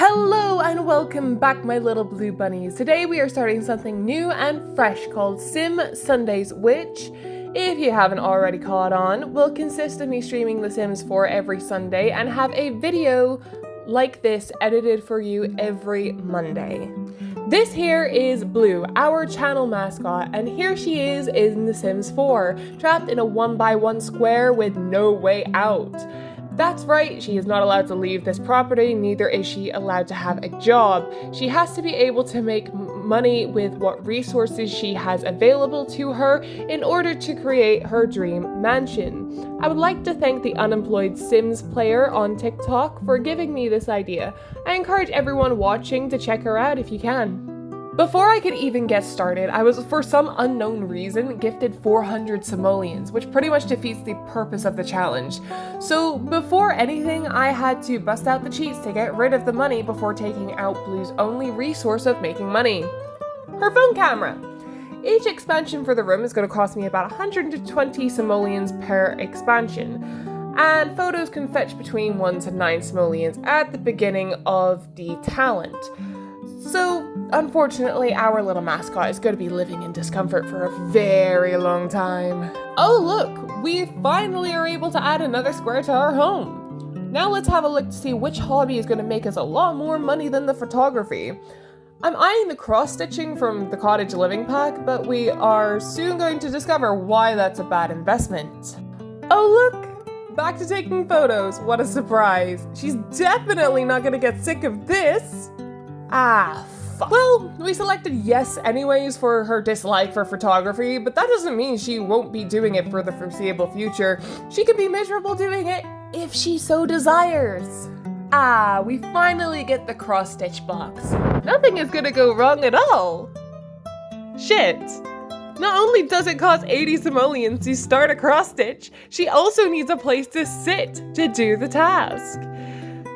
Hello and welcome back, my little blue bunnies. Today we are starting something new and fresh called Sim Sundays, which, if you haven't already caught on, will consist of me streaming The Sims 4 every Sunday and have a video like this edited for you every Monday. This here is Blue, our channel mascot, and here she is in The Sims 4, trapped in a 1x1 square with no way out. That's right, she is not allowed to leave this property, neither is she allowed to have a job. She has to be able to make money with what resources she has available to her in order to create her dream mansion. I would like to thank the Unemployed Sims player on TikTok for giving me this idea. I encourage everyone watching to check her out if you can. Before I could even get started, I was, for some unknown reason, gifted 400 simoleons, which pretty much defeats the purpose of the challenge. So before anything, I had to bust out the cheats to get rid of the money before taking out Blue's only resource of making money: her phone camera. Each expansion for the room is going to cost me about 120 simoleons per expansion, and photos can fetch between 1 to 9 simoleons at the beginning of the talent. So, unfortunately, our little mascot is going to be living in discomfort for a very long time. Oh look, we finally are able to add another square to our home. Now let's have a look to see which hobby is going to make us a lot more money than the photography. I'm eyeing the cross-stitching from the cottage living pack, but we are soon going to discover why that's a bad investment. Oh look, back to taking photos. What a surprise. She's definitely not going to get sick of this. Fuck. Well, we selected yes anyways for her dislike for photography, but that doesn't mean she won't be doing it for the foreseeable future. She can be miserable doing it if she so desires. We finally get the cross-stitch box. Nothing is gonna go wrong at all. Shit. Not only does it cost 80 simoleons to start a cross-stitch, she also needs a place to sit to do the task.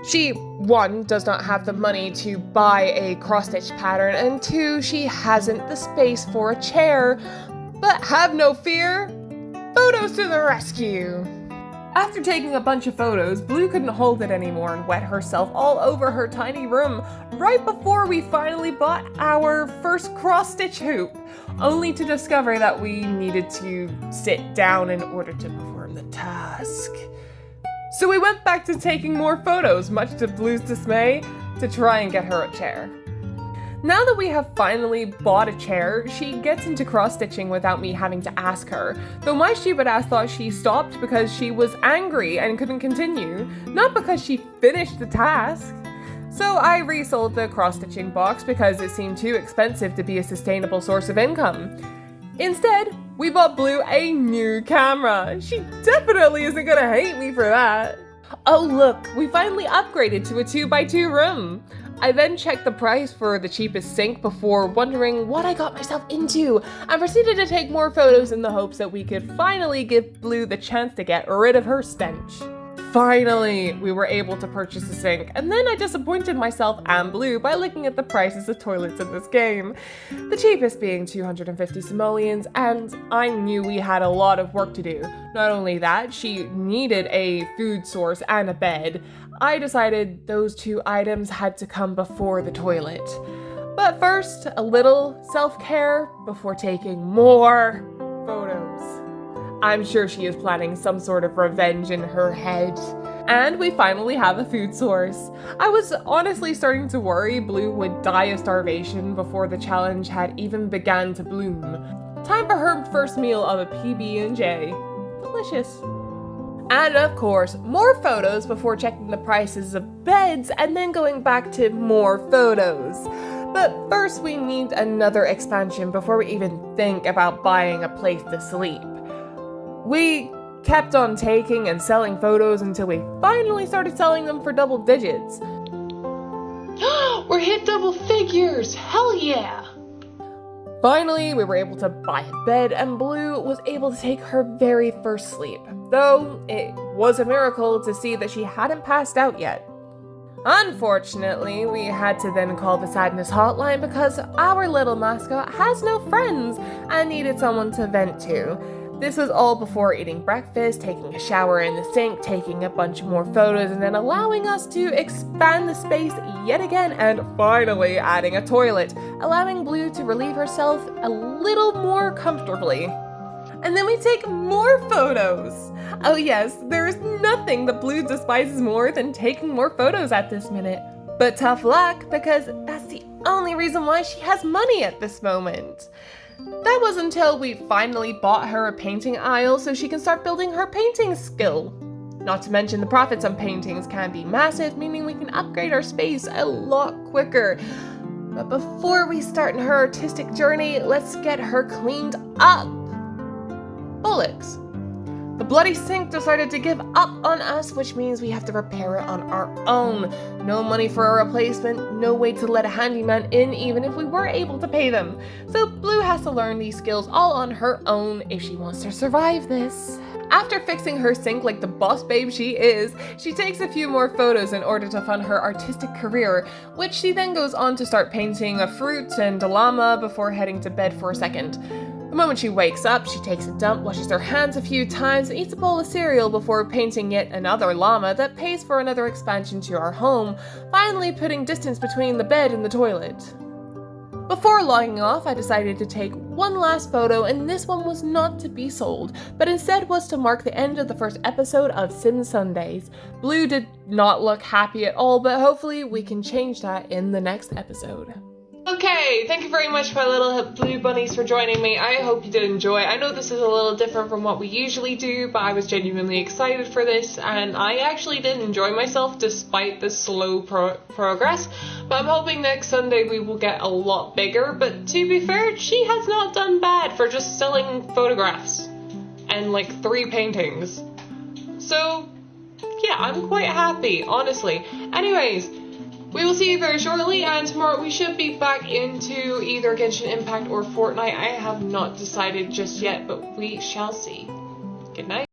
She, 1, does not have the money to buy a cross-stitch pattern, and 2, she hasn't the space for a chair. But have no fear, photos to the rescue! After taking a bunch of photos, Blue couldn't hold it anymore and wet herself all over her tiny room right before we finally bought our first cross-stitch hoop, only to discover that we needed to sit down in order to perform the task. So we went back to taking more photos, much to Blue's dismay, to try and get her a chair. Now that we have finally bought a chair, she gets into cross-stitching without me having to ask her, though my stupid ass thought she stopped because she was angry and couldn't continue, not because she finished the task. So I resold the cross-stitching box because it seemed too expensive to be a sustainable source of income. Instead, we bought Blue a new camera. She definitely isn't gonna hate me for that. Oh look, we finally upgraded to a 2x2 room. I then checked the price for the cheapest sink before wondering what I got myself into, and proceeded to take more photos in the hopes that we could finally give Blue the chance to get rid of her stench. Finally, we were able to purchase a sink, and then I disappointed myself and Blue by looking at the prices of toilets in this game. The cheapest being 250 simoleons, and I knew we had a lot of work to do. Not only that, she needed a food source and a bed. I decided those 2 items had to come before the toilet. But first, a little self-care before taking more photos. I'm sure she is planning some sort of revenge in her head. And we finally have a food source. I was honestly starting to worry Blue would die of starvation before the challenge had even begun to bloom. Time for her first meal of a PB&J. Delicious. And of course, more photos before checking the prices of beds and then going back to more photos. But first we need another expansion before we even think about buying a place to sleep. We kept on taking and selling photos until we finally started selling them for double digits. We're hit double figures! Hell yeah! Finally, we were able to buy a bed, and Blue was able to take her very first sleep, though it was a miracle to see that she hadn't passed out yet. Unfortunately, we had to then call the sadness hotline because our little mascot has no friends and needed someone to vent to. This was all before eating breakfast, taking a shower in the sink, taking a bunch more photos, and then allowing us to expand the space yet again, and finally adding a toilet, allowing Blue to relieve herself a little more comfortably. And then we take more photos! Oh yes, there is nothing that Blue despises more than taking more photos at this minute. But tough luck, because that's the only reason why she has money at this moment. That was until we finally bought her a painting aisle so she can start building her painting skill. Not to mention the profits on paintings can be massive, meaning we can upgrade our space a lot quicker. But before we start on her artistic journey, let's get her cleaned up. Bollocks. The bloody sink decided to give up on us, which means we have to repair it on our own. No money for a replacement, no way to let a handyman in even if we were able to pay them. So Blue has to learn these skills all on her own if she wants to survive this. After fixing her sink like the boss babe she is, she takes a few more photos in order to fund her artistic career, which she then goes on to start painting a fruit and a llama before heading to bed for a second. The moment she wakes up, she takes a dump, washes her hands a few times, and eats a bowl of cereal before painting yet another llama that pays for another expansion to our home, finally putting distance between the bed and the toilet. Before logging off, I decided to take one last photo, and this one was not to be sold, but instead was to mark the end of the first episode of Sim Sundays. Blue did not look happy at all, but hopefully we can change that in the next episode. Okay, thank you very much, my little blue bunnies, for joining me. I hope you did enjoy. I know this is a little different from what we usually do, but I was genuinely excited for this, and I actually did enjoy myself despite the slow progress. But I'm hoping next Sunday we will get a lot bigger, but to be fair, she has not done bad for just selling photographs and like 3 paintings. So, yeah, I'm quite happy, honestly. Anyways, we will see you very shortly, and tomorrow we should be back into either Genshin Impact or Fortnite. I have not decided just yet, but we shall see. Good night.